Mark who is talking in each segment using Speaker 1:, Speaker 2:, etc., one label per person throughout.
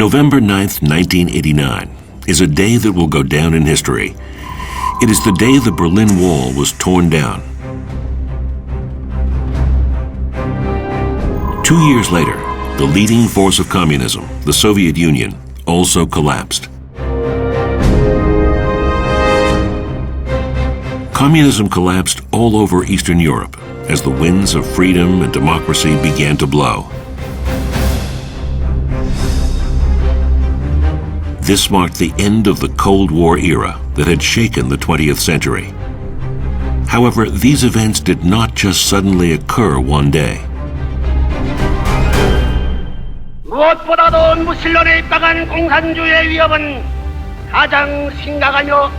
Speaker 1: November 9th, 1989 is a day that will go down in history. It is the day the Berlin Wall was torn down. 2 years later, the leading force of communism, the Soviet Union, also collapsed. Communism collapsed all over Eastern Europe as the winds of freedom and democracy began to blow. This marked the end of the Cold War era that had shaken the 20th century. However, these events did not just suddenly occur one day.
Speaker 2: 무엇보다도 무신론에 입각한 공산주의의 위협은 가장 심각하며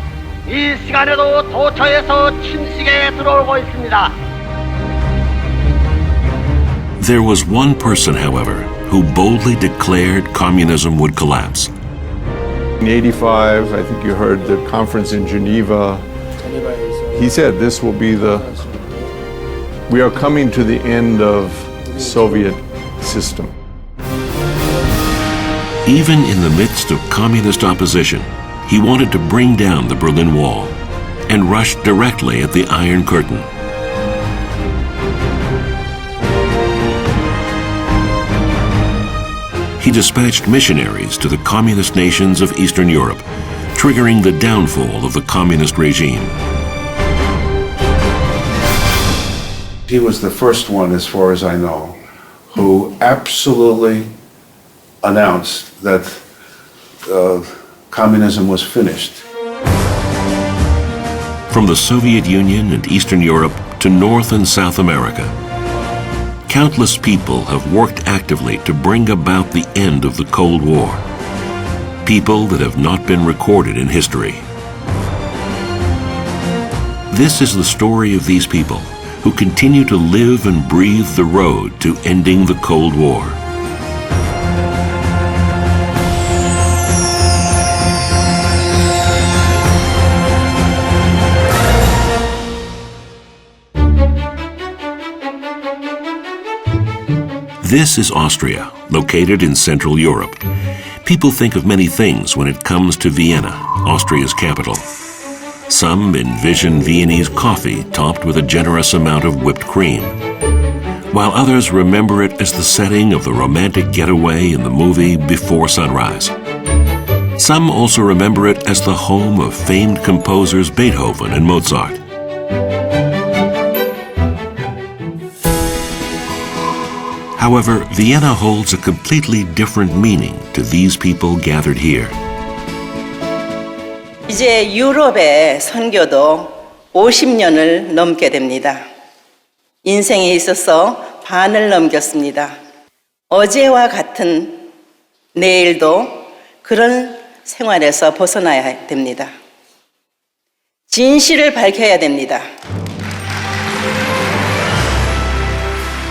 Speaker 2: 이 시간에도 도처에서 침식에 들어오고 있습니다.
Speaker 1: There was one person, however, who boldly declared communism would collapse.
Speaker 3: In 85, I think you heard the conference in Geneva. He said this will be we are coming to the end of Soviet system.
Speaker 1: Even in the midst of communist opposition, he wanted to bring down the Berlin Wall and rushed directly at the Iron Curtain. He dispatched missionaries to the communist nations of Eastern Europe, triggering the downfall of the communist regime.
Speaker 4: He was the first one, as far as I know, who absolutely announced that communism was finished.
Speaker 1: From the Soviet Union and Eastern Europe to North and South America, countless people have worked actively to bring about the end of the Cold War. People that have not been recorded in history. This is the story of these people who continue to live and breathe the road to ending the Cold War. This is Austria, located in Central Europe. People think of many things when it comes to Vienna, Austria's capital. Some envision Viennese coffee topped with a generous amount of whipped cream, while others remember it as the setting of the romantic getaway in the movie Before Sunrise. Some also remember it as the home of famed composers Beethoven and Mozart. However, Vienna holds a completely different meaning to these people gathered here.
Speaker 5: 이제 유럽의 선교도 50년을 넘게 됩니다. 인생에 있어서 반을 넘겼습니다. 어제와 같은 내일도 그런 생활에서 벗어나야 됩니다. 진실을 밝혀야 됩니다.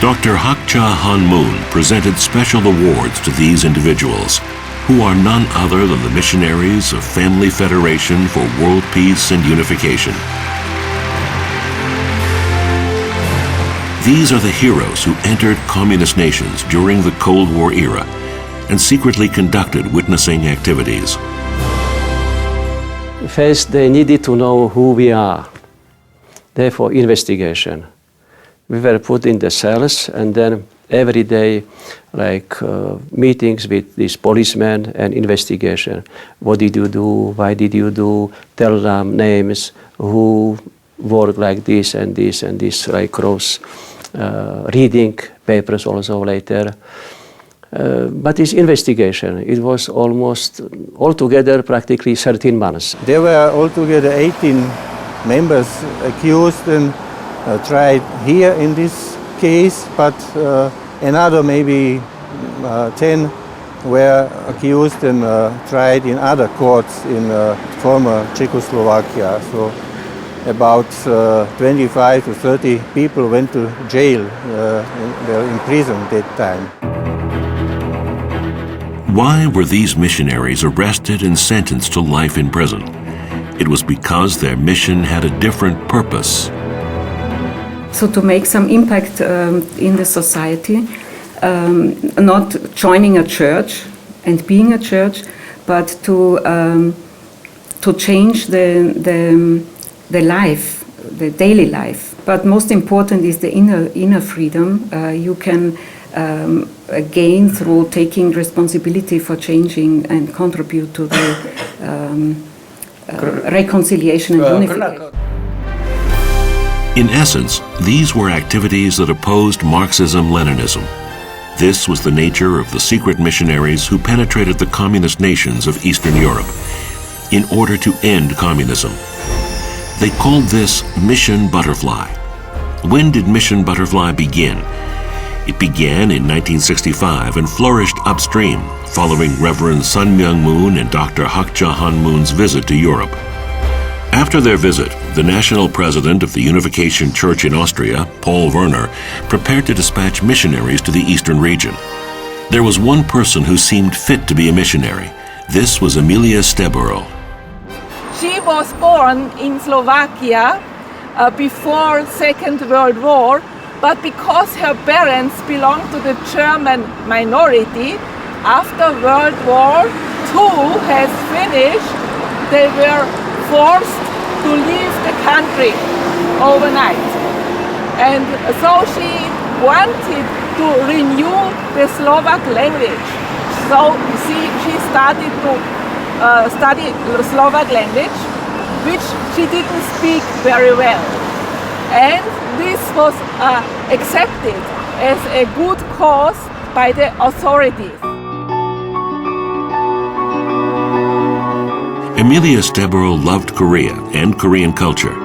Speaker 1: Dr. Hakcha Han-moon presented special awards to these individuals, who are none other than the missionaries of Family Federation for World Peace and Unification. These are the heroes who entered communist nations during the Cold War era and secretly conducted witnessing activities.
Speaker 6: First, they needed to know who we are. Therefore, investigation. We were put in the cells, and then every day, meetings with these policemen and investigation. What did you do? Why did you do? Tell them names, who worked like this and this and this, cross. Reading papers also later. But this investigation, it was almost altogether practically 13 months.
Speaker 7: There were altogether 18 members accused and tried here in this case, but another maybe 10 were accused and tried in other courts in former Czechoslovakia. So about 25 to 30 people went to jail, they were in prison that time.
Speaker 1: Why were these missionaries arrested and sentenced to life in prison? It was because their mission had a different purpose.
Speaker 8: So to make some impact in the society, not joining a church, and being a church, but to change the life, the daily life. But most important is the inner freedom you can gain through taking responsibility for changing and contribute to the reconciliation and unification.
Speaker 1: In essence, these were activities that opposed Marxism-Leninism. This was the nature of the secret missionaries who penetrated the communist nations of Eastern Europe in order to end communism. They called this Mission Butterfly. When did Mission Butterfly begin? It began in 1965 and flourished upstream following Reverend Sun Myung Moon and Dr. Hak Ja Han Moon's visit to Europe. After their visit, the national president of the Unification Church in Austria, Paul Werner, prepared to dispatch missionaries to the eastern region. There was one person who seemed fit to be a missionary. This was Emilia Steborel.
Speaker 9: She was born in Slovakia before Second World War, but because her parents belonged to the German minority, after World War II has finished, they were forced to leave the country overnight. And so she wanted to renew the Slovak language. So she started to study Slovak language, which she didn't speak very well. And this was accepted as a good cause by the authorities.
Speaker 1: Emilia Steborel loved Korea and Korean culture.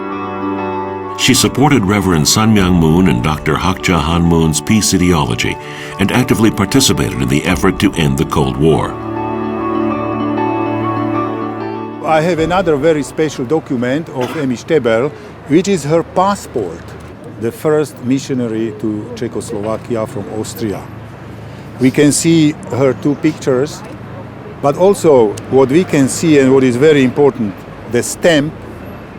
Speaker 1: She supported Reverend Sun Myung Moon and Dr. Hak Ja Han Moon's peace ideology and actively participated in the effort to end the Cold War.
Speaker 10: I have another very special document of Emi Steborel, which is her passport, the first missionary to Czechoslovakia from Austria. We can see her two pictures, but also what we can see and what is very important, the stamp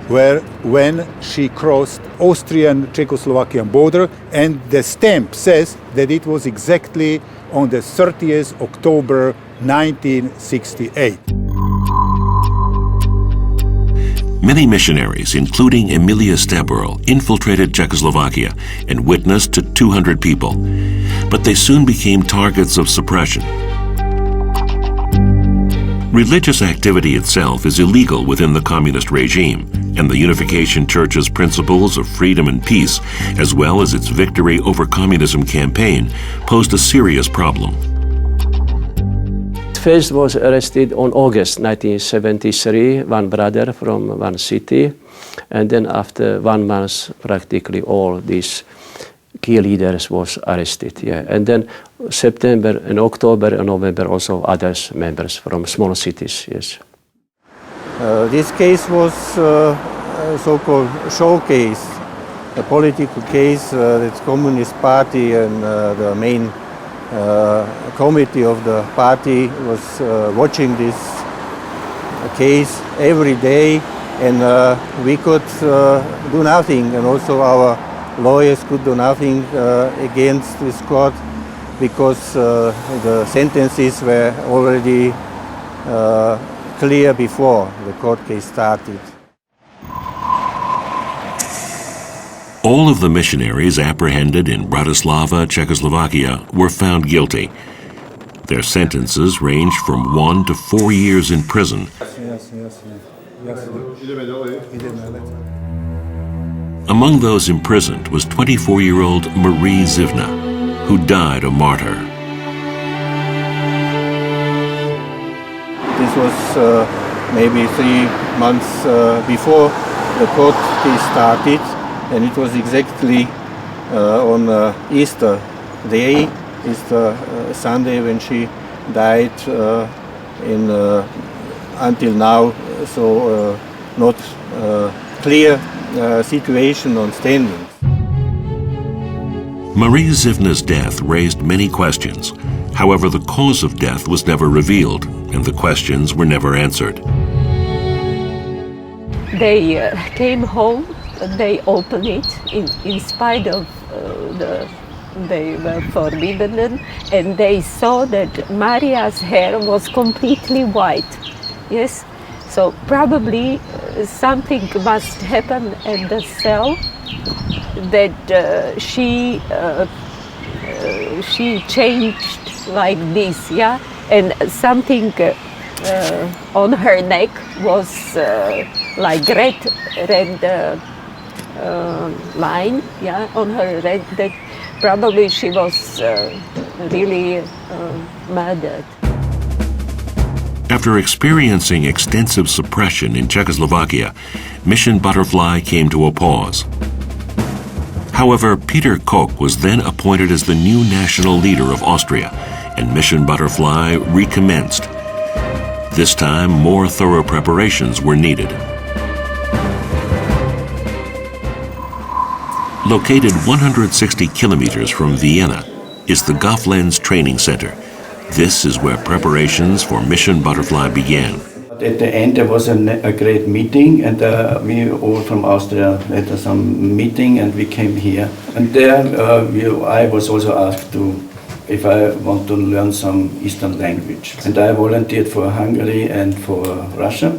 Speaker 10: when she crossed Austrian-Czechoslovakian border, and the stamp says that it was exactly on the 30th October 1968.
Speaker 1: Many missionaries, including Emilia Steborel, infiltrated Czechoslovakia and witnessed to 200 people, but they soon became targets of suppression. Religious activity itself is illegal within the communist regime, and the Unification Church's principles of freedom and peace, as well as its victory over communism campaign, posed a serious problem.
Speaker 6: First was arrested on August 1973, one brother from one city, and then after 1 month, practically all these key leaders was arrested. Yeah. And then September and October and November also others members from small cities. Yes.
Speaker 7: This case was a so-called showcase, a political case that the Communist Party and the main committee of the party was watching this case every day, and we could do nothing, and also our lawyers could do nothing against this court because the sentences were already clear before the court case started.
Speaker 1: All of the missionaries apprehended in Bratislava, Czechoslovakia, were found guilty. Their sentences ranged from 1 to 4 years in prison. Among those imprisoned was 24-year-old Marie Zivna, who died a martyr.
Speaker 7: This was maybe 3 months before the court case started, and it was exactly on Easter Day, Easter Sunday, when she died until now, so not clear situation on standing.
Speaker 1: Marie Zivna's death raised many questions. However, the cause of death was never revealed, and the questions were never answered.
Speaker 11: They came home, they opened it in spite of the they were forbidden, and they saw that Maria's hair was completely white. Yes, so probably something must happen at the cell that she changed like this, yeah, and something on her neck was like red line, yeah, on her red neck. Probably she was really murdered.
Speaker 1: After experiencing extensive suppression in Czechoslovakia, Mission Butterfly came to a pause. However, Peter Koch was then appointed as the new national leader of Austria, and Mission Butterfly recommenced. This time, more thorough preparations were needed. Located 160 kilometers from Vienna is the Gofflenz Training Center. This is where preparations for Mission Butterfly began.
Speaker 12: At the end there was a great meeting, and we all from Austria had some meeting, and we came here. And there I was also asked if I want to learn some Eastern language. And I volunteered for Hungary and for Russia.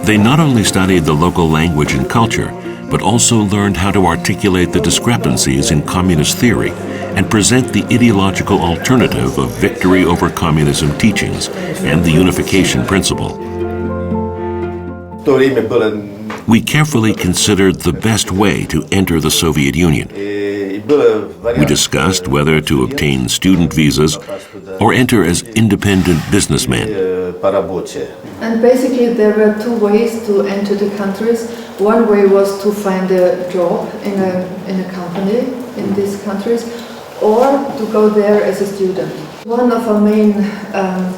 Speaker 1: They not only studied the local language and culture, but also learned how to articulate the discrepancies in communist theory and present the ideological alternative of victory over communism teachings and the unification principle. We carefully considered the best way to enter the Soviet Union. We discussed whether to obtain student visas or enter as independent businessmen.
Speaker 13: And basically there were two ways to enter the countries. One way was to find a job in a company in these countries, or to go there as a student. One of our main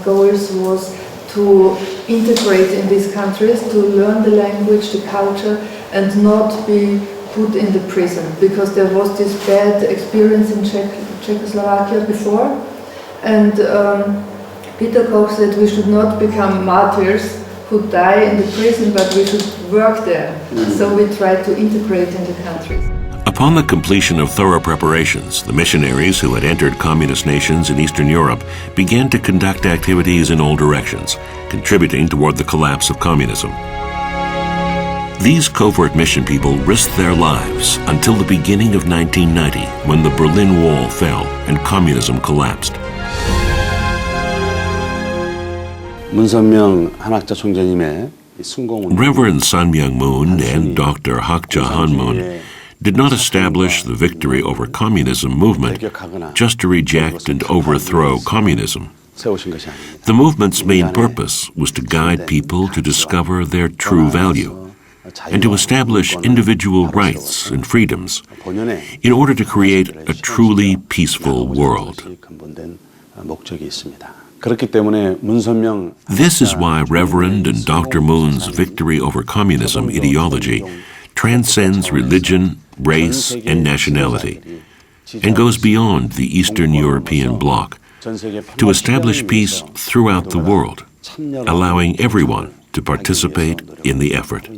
Speaker 13: goals was to integrate in these countries, to learn the language, the culture, and not be put in the prison, because there was this bad experience in Czechoslovakia before. And Peter Koch said we should not become martyrs who die in the prison, but we should work there. So we tried to integrate in the countries.
Speaker 1: Upon the completion of thorough preparations, the missionaries who had entered communist nations in Eastern Europe began to conduct activities in all directions, contributing toward the collapse of communism. These covert mission people risked their lives until the beginning of 1990, when the Berlin Wall fell and communism collapsed.
Speaker 14: 문선명 한학자 총재님의
Speaker 1: Reverend Sun Myung Moon and Dr. Hak Ja-han Moon did not establish the victory over communism movement just to reject and overthrow communism. The movement's main purpose was to guide people to discover their true value and to establish individual rights and freedoms in order to create a truly peaceful world. This is why Reverend and Dr. Moon's victory over communism ideology transcends religion, race, and nationality, and goes beyond the Eastern European bloc to establish peace throughout the world, allowing everyone to participate in the effort.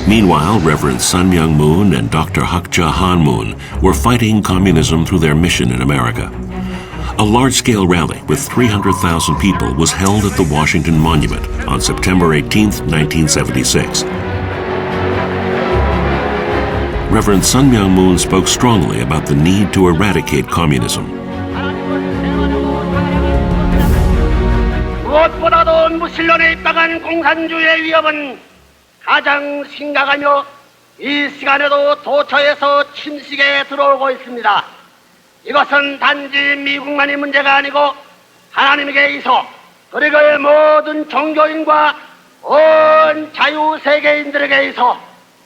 Speaker 1: Meanwhile, Reverend Sun Myung Moon and Dr. Hak Ja-han Moon were fighting communism through their mission in America. A large-scale rally with 300,000 people was held at the Washington Monument on September 18, 1976. Reverend Sun Myung Moon spoke strongly about the need to eradicate communism.
Speaker 2: 무엇보다도 무신론에 입각한 공산주의의 위협은 가장 심각하며 이 시간에도 도처에서 침식에 들어오고 있습니다. 이것은 단지 미국만의 문제가 아니고 하나님에게 있어 그리고 모든 종교인과 온 자유세계인들에게 있어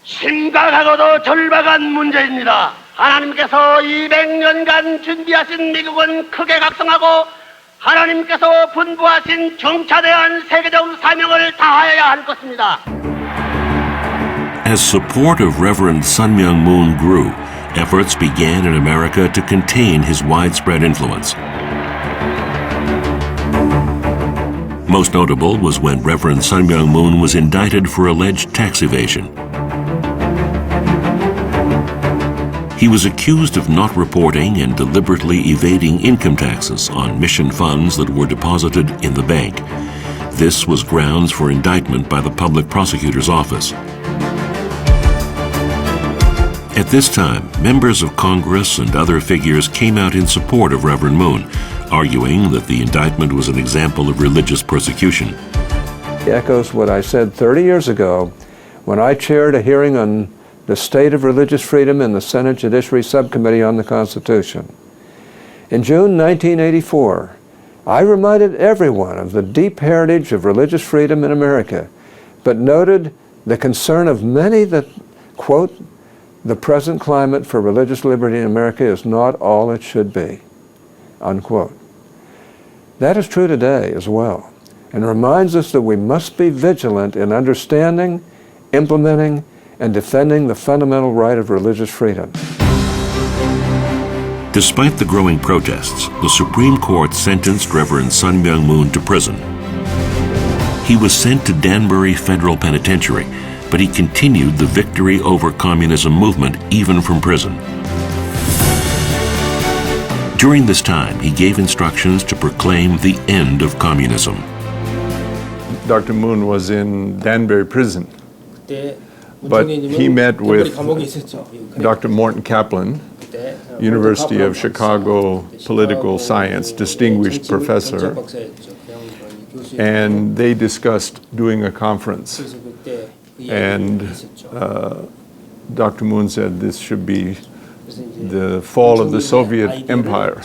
Speaker 2: 심각하고도 절박한 문제입니다. 하나님께서 200년간 준비하신 미국은 크게 각성하고 하나님께서 분부하신 중차대한 세계적 사명을 다하여야 할 것입니다.
Speaker 1: As support of Reverend Sun Myung Moon grew, efforts began in America to contain his widespread influence. Most notable was when Reverend Sun Myung Moon was indicted for alleged tax evasion. He was accused of not reporting and deliberately evading income taxes on mission funds that were deposited in the bank. This was grounds for indictment by the public prosecutor's office. At this time, members of Congress and other figures came out in support of Reverend Moon, arguing that the indictment was an example of religious persecution.
Speaker 3: It echoes what I said 30 years ago when I chaired a hearing on the state of religious freedom in the Senate Judiciary Subcommittee on the Constitution. In June 1984, I reminded everyone of the deep heritage of religious freedom in America, but noted the concern of many that, quote, "The present climate for religious liberty in America is not all it should be," unquote. That is true today as well, and reminds us that we must be vigilant in understanding, implementing, and defending the fundamental right of religious freedom.
Speaker 1: Despite the growing protests, the Supreme Court sentenced Reverend Sun Myung Moon to prison. He was sent to Danbury Federal Penitentiary, but he continued the victory over communism movement even from prison. During this time, he gave instructions to proclaim the end of communism.
Speaker 3: Dr. Moon was in Danbury prison, but he met with Dr. Morton Kaplan, University of Chicago political science distinguished professor, and they discussed doing a conference. And Dr. Moon said this should be the fall of the Soviet Empire.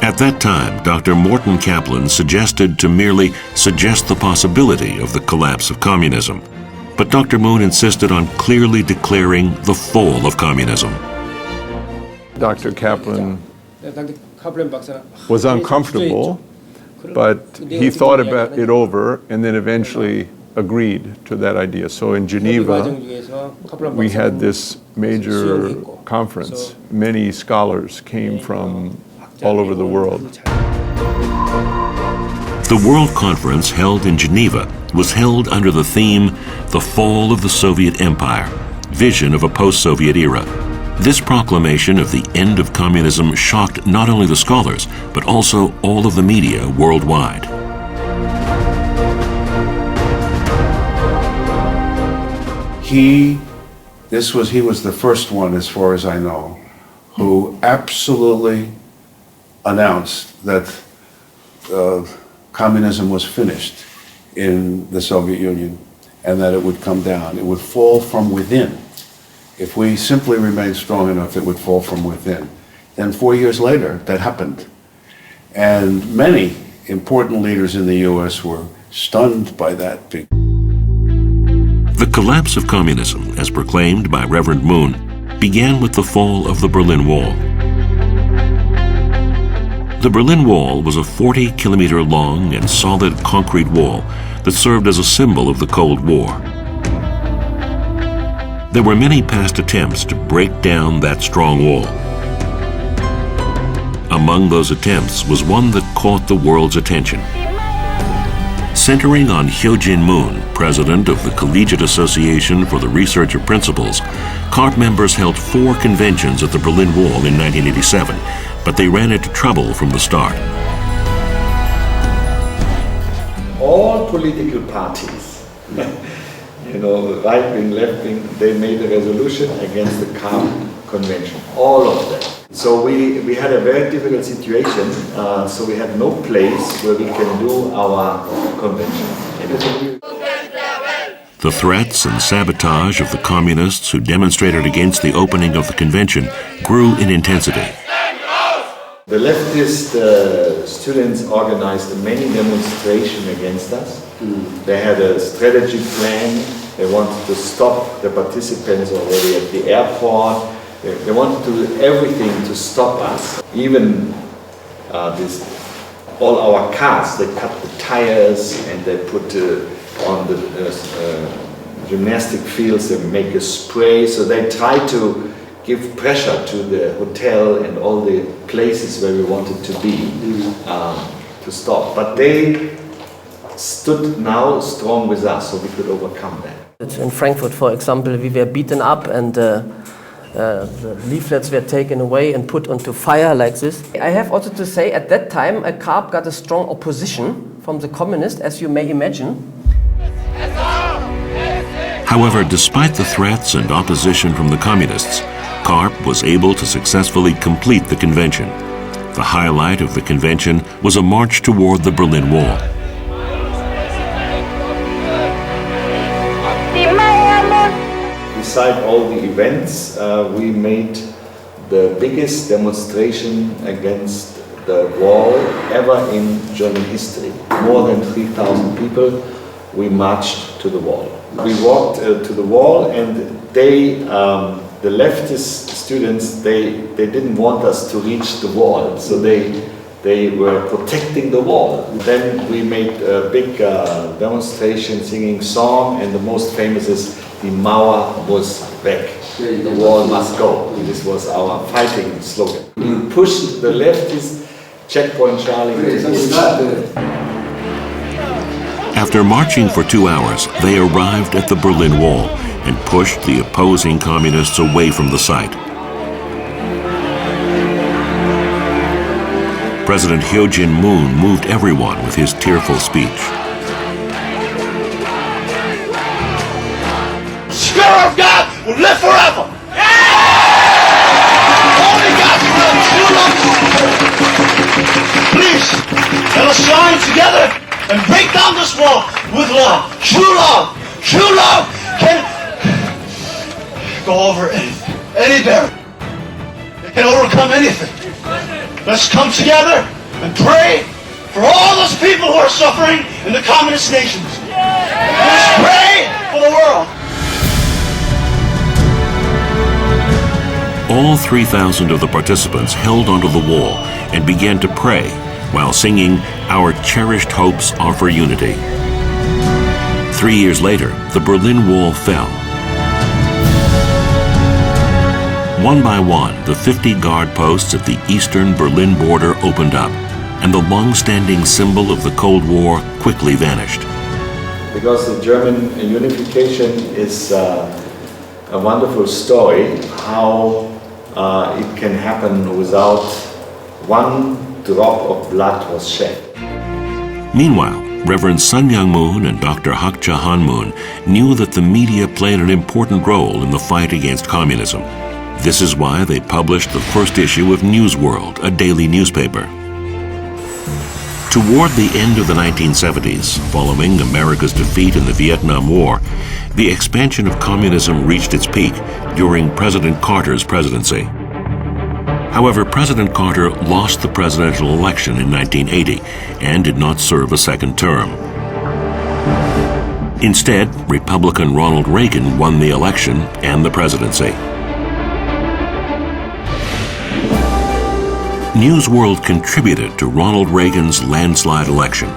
Speaker 1: At that time, Dr. Morton Kaplan suggested to merely suggest the possibility of the collapse of communism. But Dr. Moon insisted on clearly declaring the fall of communism.
Speaker 3: Dr. Kaplan was uncomfortable, but he thought about it over and then eventually agreed to that idea. So in Geneva, we had this major conference. Many scholars came from all over the world.
Speaker 1: The World Conference held in Geneva was held under the theme, The Fall of the Soviet Empire, Vision of a Post-Soviet Era. This proclamation of the end of communism shocked not only the scholars, but also all of the media worldwide.
Speaker 4: He was the first one, as far as I know, who absolutely announced that communism was finished in the Soviet Union and that it would come down. It would fall from within. If we simply remained strong enough, it would fall from within. Then 4 years later, that happened. And many important leaders in the US were stunned by that.
Speaker 1: The collapse of communism, as proclaimed by Reverend Moon, began with the fall of the Berlin Wall. The Berlin Wall was a 40-kilometer long and solid concrete wall that served as a symbol of the Cold War. There were many past attempts to break down that strong wall. Among those attempts was one that caught the world's attention. Centering on Hyojin Moon, president of the Collegiate Association for the Research of Principles, CARP members held 4 conventions at the Berlin Wall in 1987, but they ran into trouble from the start.
Speaker 14: All political parties, right wing, left wing, they made a resolution against the CARP convention, all of them. So we had a very difficult situation, so we had no place where we can do our convention.
Speaker 1: The threats and sabotage of the communists who demonstrated against the opening of the convention grew in intensity.
Speaker 14: The leftist students organized many demonstrations against us. They had a strategy plan. They wanted to stop the participants already at the airport. They wanted to do everything to stop us. Even all our cars, they cut the tires and they put on the gymnastic fields, they make a spray. So they try to give pressure to the hotel and all the places where we wanted to be to stop. But they stood now strong with us, so we could overcome that.
Speaker 15: In Frankfurt, for example, we were beaten up and the leaflets were taken away and put onto fire like this. I have also to say, at that time, KARP got a strong opposition from the communists, as you may imagine.
Speaker 1: However, despite the threats and opposition from the communists, KARP was able to successfully complete the convention. The highlight of the convention was a march toward the Berlin Wall.
Speaker 14: Beside all the events, we made the biggest demonstration against the wall ever in German history. More than 3,000 people, we marched to the wall. We walked to the wall, and they, the leftist students, they didn't want us to reach the wall, so they were protecting the wall. Then we made a big demonstration singing song, and the most famous is "Die Mauer muss weg." The wall must go. This was our fighting slogan. We pushed the leftist checkpoint Charlie.
Speaker 1: After marching for 2 hours, they arrived at the Berlin Wall and pushed the opposing communists away from the site. President Ho Chi Minh moved everyone with his tearful speech.
Speaker 2: Spirit of God will live forever. Only God's will, true love. Please, let us join together and break down this wall with love. True love. True love can go over any barrier. It can overcome anything. Let's come together and pray for all those people who are suffering in the communist nations. Let's pray for the world.
Speaker 1: All 3,000 of the participants held onto the wall and began to pray while singing "Our Cherished Hopes Are for Unity." 3 years later, the Berlin Wall fell. One by one, the 50 guard posts at the eastern Berlin border opened up, and the long-standing symbol of the Cold War quickly vanished.
Speaker 14: Because the German unification is a wonderful story, how it can happen without one drop of blood was shed.
Speaker 1: Meanwhile, Reverend Sun Myung Moon and Dr. Hak Ja Han Moon knew that the media played an important role in the fight against communism. This is why they published the first issue of News World, a daily newspaper. Toward the end of the 1970s, following America's defeat in the Vietnam War, the expansion of communism reached its peak during President Carter's presidency. However, President Carter lost the presidential election in 1980 and did not serve a second term. Instead, Republican Ronald Reagan won the election and the presidency. News World contributed to Ronald Reagan's landslide election.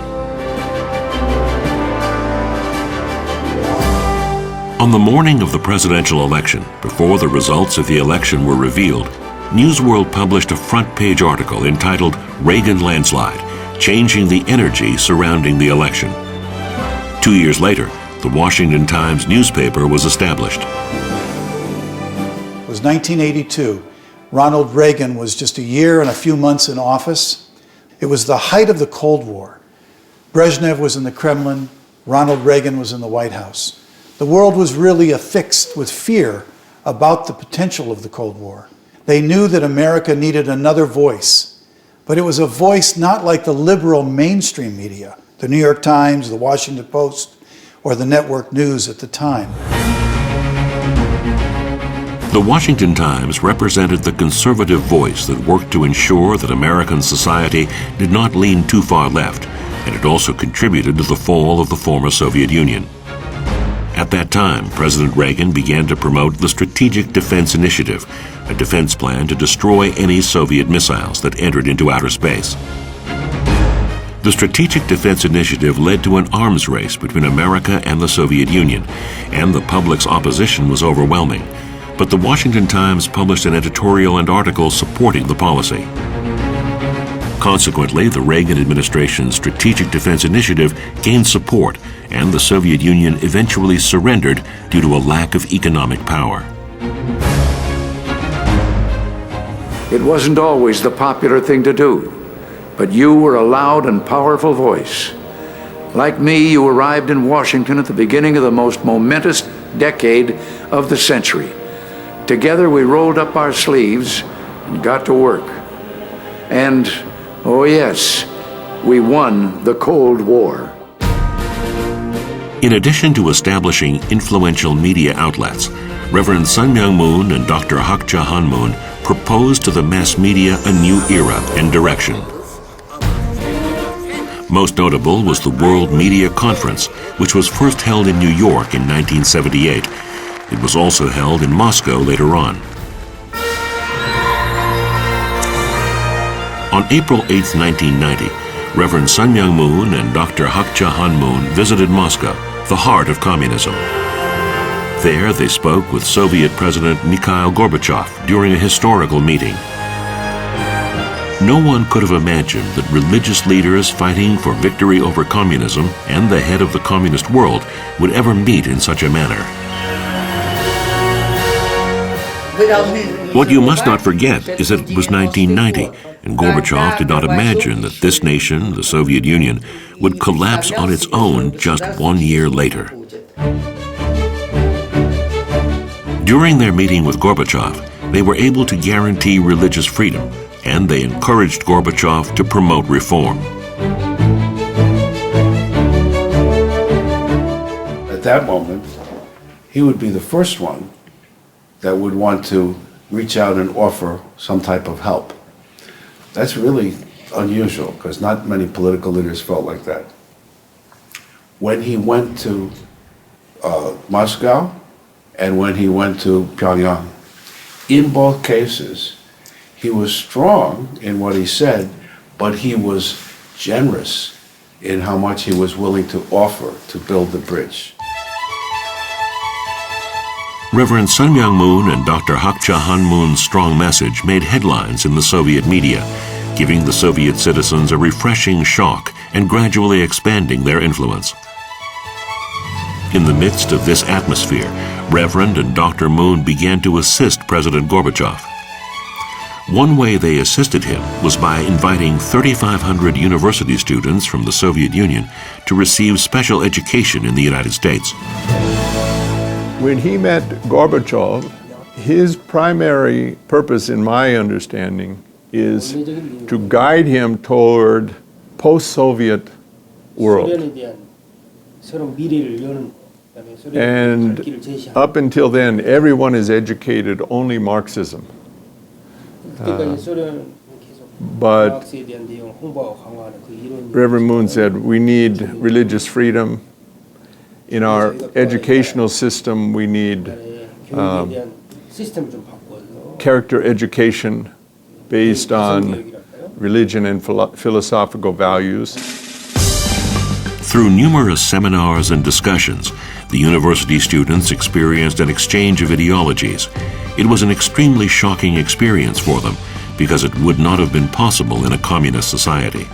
Speaker 1: On the morning of the presidential election, before the results of the election were revealed, News World published a front-page article entitled "Reagan Landslide: Changing the Energy Surrounding the Election." 2 years later, the Washington Times newspaper was established.
Speaker 16: It was 1982. Ronald Reagan was just a year and a few months in office. It was the height of the Cold War. Brezhnev was in the Kremlin. Ronald Reagan was in the White House. The world was really affixed with fear about the potential of the Cold War. They knew that America needed another voice, but it was a voice not like the liberal mainstream media, the New York Times, the Washington Post, or the network news at the time.
Speaker 1: The Washington Times represented the conservative voice that worked to ensure that American society did not lean too far left, and it also contributed to the fall of the former Soviet Union. At that time, President Reagan began to promote the Strategic Defense Initiative, a defense plan to destroy any Soviet missiles that entered into outer space. The Strategic Defense Initiative led to an arms race between America and the Soviet Union, and the public's opposition was overwhelming. But the Washington Times published an editorial and article supporting the policy. Consequently, the Reagan administration's Strategic Defense Initiative gained support, and the Soviet Union eventually surrendered due to a lack of economic power.
Speaker 17: It wasn't always the popular thing to do, but you were a loud and powerful voice. Like me, you arrived in Washington at the beginning of the most momentous decade of the century. Together we rolled up our sleeves and got to work. And, oh yes, we won the Cold War.
Speaker 1: In addition to establishing influential media outlets, Reverend Sun Myung Moon and Dr. Hak Ja Han Moon proposed to the mass media a new era and direction. Most notable was the World Media Conference, which was first held in New York in 1978. It was also held in Moscow later on. On April 8, 1990, Reverend Sun Myung Moon and Dr. Hak Ja Han Moon visited Moscow, the heart of communism. There they spoke with Soviet President Mikhail Gorbachev during a historical meeting. No one could have imagined that religious leaders fighting for victory over communism and the head of the communist world would ever meet in such a manner. What you must not forget is that it was 1990, and Gorbachev did not imagine that this nation, the Soviet Union, would collapse on its own just 1 year later. During their meeting with Gorbachev, they were able to guarantee religious freedom, and they encouraged Gorbachev to promote reform.
Speaker 4: At that moment, he would be the first one that would want to reach out and offer some type of help. That's really unusual, because not many political leaders felt like that. When he went to Moscow and when he went to Pyongyang, in both cases, he was strong in what he said, but he was generous in how much he was willing to offer to build the bridge.
Speaker 1: Reverend Sun Myung Moon and Dr. Hak Ja Han Moon's strong message made headlines in the Soviet media, giving the Soviet citizens a refreshing shock and gradually expanding their influence. In the midst of this atmosphere, Reverend and Dr. Moon began to assist President Gorbachev. One way they assisted him was by inviting 3,500 university students from the Soviet Union to receive special education in the United States.
Speaker 3: When he met Gorbachev, his primary purpose, in my understanding, is to guide him toward post-Soviet world. And up until then, everyone is educated only Marxism. But Reverend Moon said, we need religious freedom. In our educational system, we need character education based on religion and philosophical values.
Speaker 1: Through numerous seminars and discussions, the university students experienced an exchange of ideologies. It was an extremely shocking experience for them because it would not have been possible in a communist society.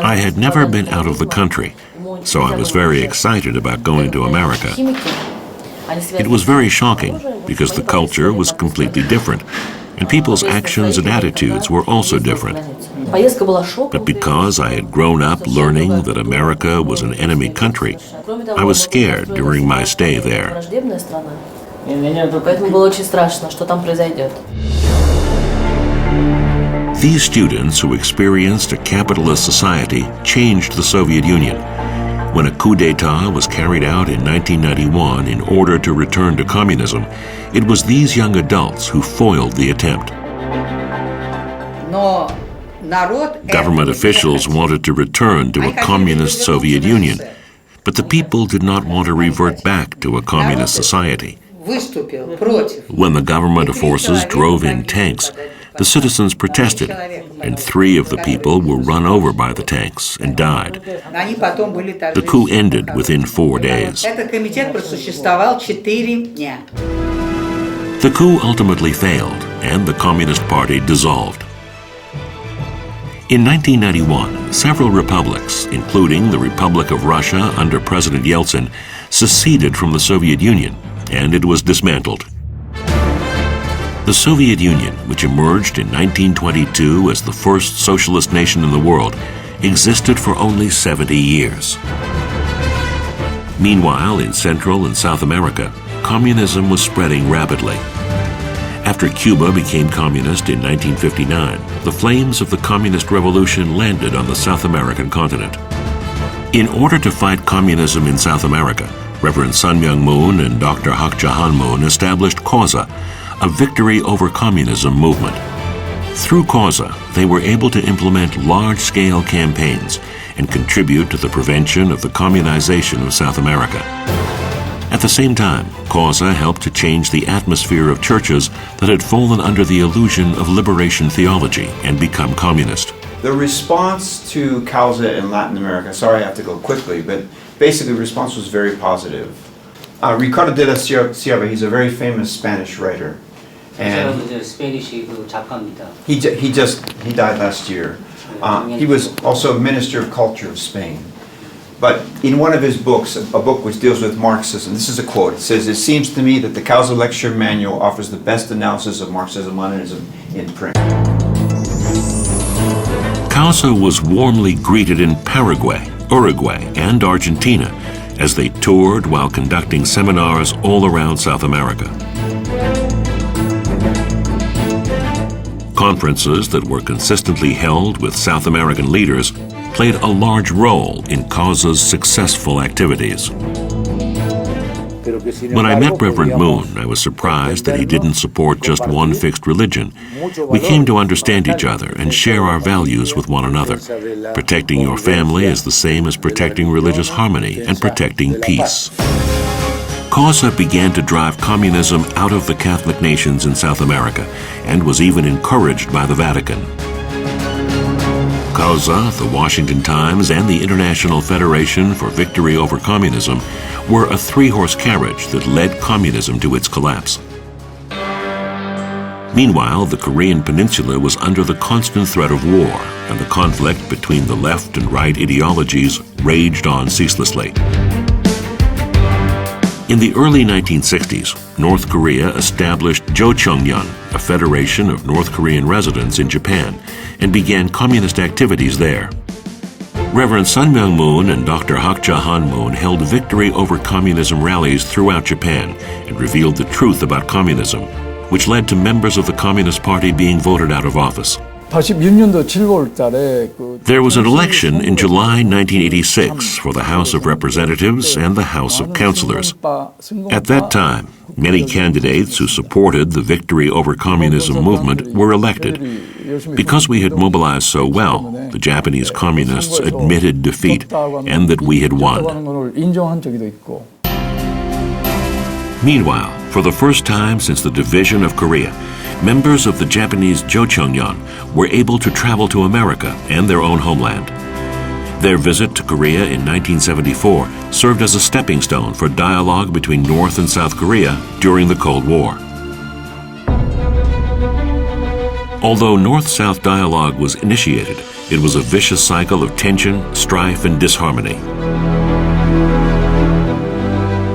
Speaker 1: I had never been out of the country, so I was very excited about going to America. It was very shocking because the culture was completely different, and people's actions and attitudes were also different. But because I had grown up learning that America was an enemy country, I was scared during my stay there. These students who experienced a capitalist society changed the Soviet Union. When a coup d'etat was carried out in 1991 in order to return to communism, it was these young adults who foiled the attempt. Government officials wanted to return to a communist Soviet Union, but the people did not want to revert back to a communist society. When the government forces drove in tanks, The citizens protested, and 3 of the people were run over by the tanks and died. The coup ended within 4 days. The coup ultimately failed, and the Communist Party dissolved. In 1991, several republics, including the Republic of Russia under President Yeltsin, seceded from the Soviet Union, and it was dismantled. The Soviet Union, which emerged in 1922 as the first socialist nation in the world, existed for only 70 years. Meanwhile, in Central and South America, communism was spreading rapidly. After Cuba became communist in 1959, the flames of the Communist Revolution landed on the South American continent. In order to fight communism in South America, Reverend Sun Myung Moon and Dr. Hak Ja Han Moon established CAUSA, a victory over communism movement. Through CAUSA, they were able to implement large-scale campaigns and contribute to the prevention of the communization of South America. At the same time, CAUSA helped to change the atmosphere of churches that had fallen under the illusion of liberation theology and become communist.
Speaker 18: The response to CAUSA in Latin America, sorry I have to go quickly, but basically the response was very positive. Ricardo de la Sierra, he's a very famous Spanish writer. And he died last year. He was also Minister of Culture of Spain. But in one of his books, a book which deals with Marxism, this is a quote. It says, "It seems to me that the CAUSA Lecture Manual offers the best analysis of Marxism-Leninism in print."
Speaker 1: CAUSA was warmly greeted in Paraguay, Uruguay, and Argentina as they toured while conducting seminars all around South America. Conferences that were consistently held with South American leaders played a large role in CAUSA's successful activities. When I met Reverend Moon, I was surprised that he didn't support just one fixed religion. We came to understand each other and share our values with one another. Protecting your family is the same as protecting religious harmony and protecting peace. CAUSA began to drive communism out of the Catholic nations in South America and was even encouraged by the Vatican. CAUSA, the Washington Times, and the International Federation for Victory Over Communism were a 3-horse carriage that led communism to its collapse. Meanwhile, the Korean Peninsula was under the constant threat of war, and the conflict between the left and right ideologies raged on ceaselessly. In the early 1960s, North Korea established Jocheongnyeon, a federation of North Korean residents in Japan, and began communist activities there. Reverend Sun Myung Moon and Dr. Hak Ja Han Moon held victory over communism rallies throughout Japan and revealed the truth about communism, which led to members of the Communist Party being voted out of office. There was an election in July 1986 for the House of Representatives and the House of Councilors. At that time, many candidates who supported the Victory Over Communism movement were elected. Because we had mobilized so well, the Japanese communists admitted defeat and that we had won. Meanwhile, for the first time since the division of Korea, members of the Japanese Jocheongnyeon were able to travel to America and their own homeland. Their visit to Korea in 1974 served as a stepping stone for dialogue between North and South Korea during the Cold War. Although North-South dialogue was initiated, it was a vicious cycle of tension, strife, and disharmony.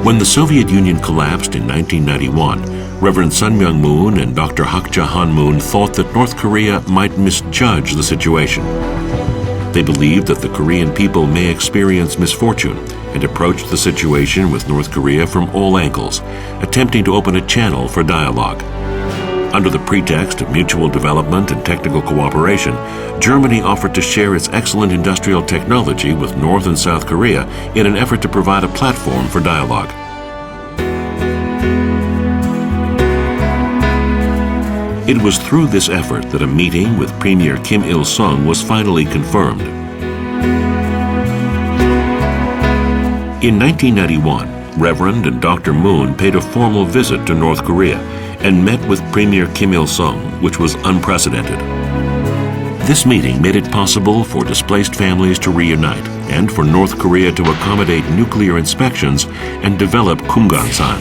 Speaker 1: When the Soviet Union collapsed in 1991, Reverend Sun Myung Moon and Dr. Hak Ja Han Moon thought that North Korea might misjudge the situation. They believed that the Korean people may experience misfortune and approached the situation with North Korea from all angles, attempting to open a channel for dialogue. Under the pretext of mutual development and technical cooperation, Germany offered to share its excellent industrial technology with North and South Korea in an effort to provide a platform for dialogue. It was through this effort that a meeting with Premier Kim Il-sung was finally confirmed. In 1991, Reverend and Dr. Moon paid a formal visit to North Korea and met with Premier Kim Il-sung, which was unprecedented. This meeting made it possible for displaced families to reunite and for North Korea to accommodate nuclear inspections and develop Kumgansan.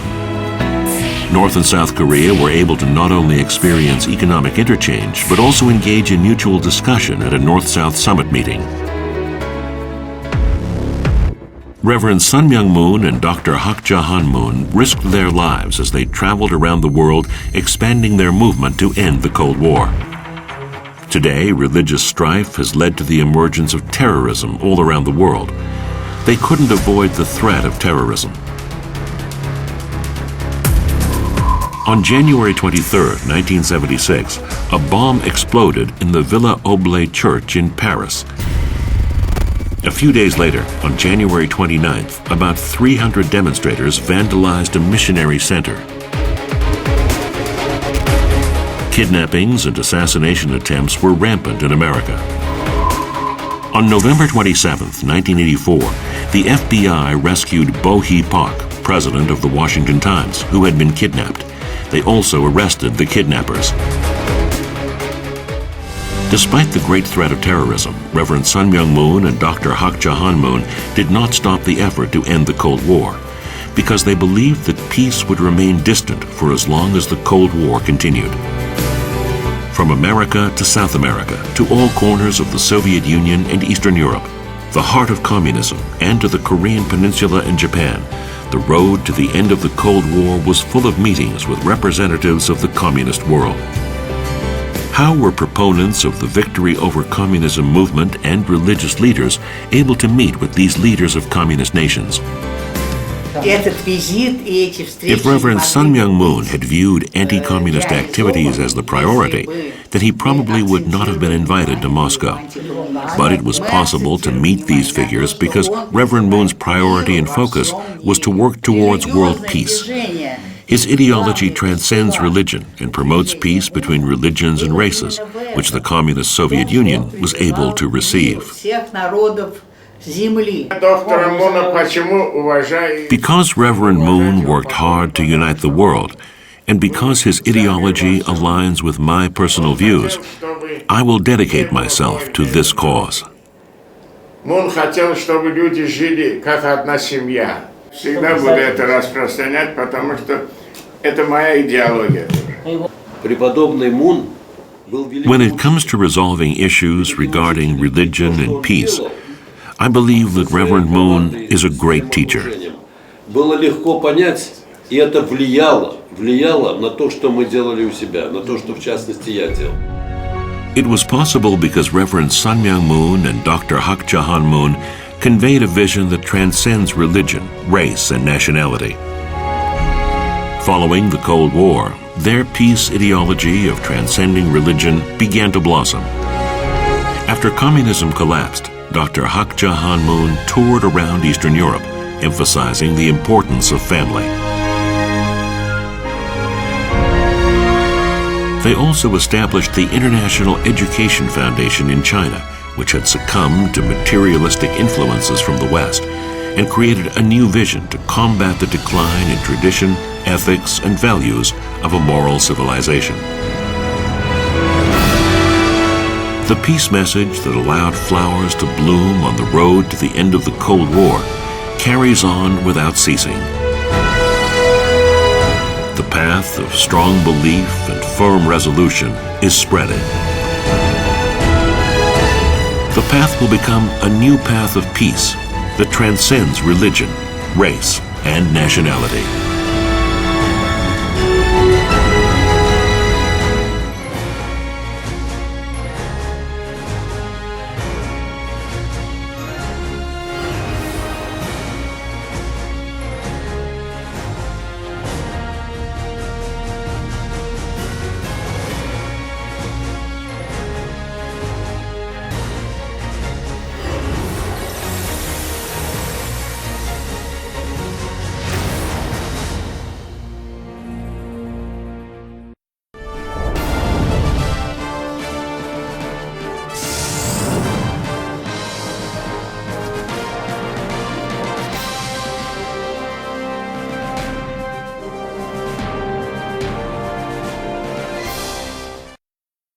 Speaker 1: North and South Korea were able to not only experience economic interchange, but also engage in mutual discussion at a North-South summit meeting. Reverend Sun Myung Moon and Dr. Hak Ja-han Moon risked their lives as they traveled around the world, expanding their movement to end the Cold War. Today, religious strife has led to the emergence of terrorism all around the world. They couldn't avoid the threat of terrorism. On January 23, 1976, a bomb exploded in the Villa Oblate Church in Paris. A few days later, on January 29th, about 300 demonstrators vandalized a missionary center. Kidnappings and assassination attempts were rampant in America. On November 27, 1984, the FBI rescued Bo Hee Pak, president of the Washington Times, who had been kidnapped. They also arrested the kidnappers. Despite the great threat of terrorism, Reverend Sun Myung Moon and Dr. Hak Ja-han Moon did not stop the effort to end the Cold War, because they believed that peace would remain distant for as long as the Cold War continued. From America to South America, to all corners of the Soviet Union and Eastern Europe, the heart of communism, and to the Korean Peninsula and Japan, the road to the end of the Cold War was full of meetings with representatives of the communist world. How were proponents of the victory over communism movement and religious leaders able to meet with these leaders of communist nations? If Reverend Sun Myung Moon had viewed anti-communist activities as the priority, then he probably would not have been invited to Moscow. But it was possible to meet these figures because Reverend Moon's priority and focus was to work towards world peace. His ideology transcends religion and promotes peace between religions and races, which the communist Soviet Union was able to receive. Because Reverend Moon worked hard to unite the world, and because his ideology aligns with my personal views, I will dedicate myself to this cause.
Speaker 19: Мун хотел, чтобы люди жили как одна семья. Всегда буду это распространять, потому что это моя идеология.
Speaker 20: Преподобный Мун
Speaker 1: When it comes to resolving issues regarding religion and peace, I believe that Reverend Moon is a great teacher.
Speaker 20: Было легко понять, и это влияло на то, что мы делали у себя, на то, что в частности я делал.
Speaker 1: It was possible because Reverend Sun Myung Moon and Dr. Hak Ja-han Moon conveyed a vision that transcends religion, race, and nationality. Following the Cold War, their peace ideology of transcending religion began to blossom. After communism collapsed, Dr. Hak Ja-han Moon toured around Eastern Europe, emphasizing the importance of family. They also established the International Education Foundation in China, which had succumbed to materialistic influences from the West, and created a new vision to combat the decline in tradition, ethics, and values of a moral civilization. The peace message that allowed flowers to bloom on the road to the end of the Cold War carries on without ceasing. The path of strong belief and firm resolution is spreading. The path will become a new path of peace that transcends religion, race, and nationality.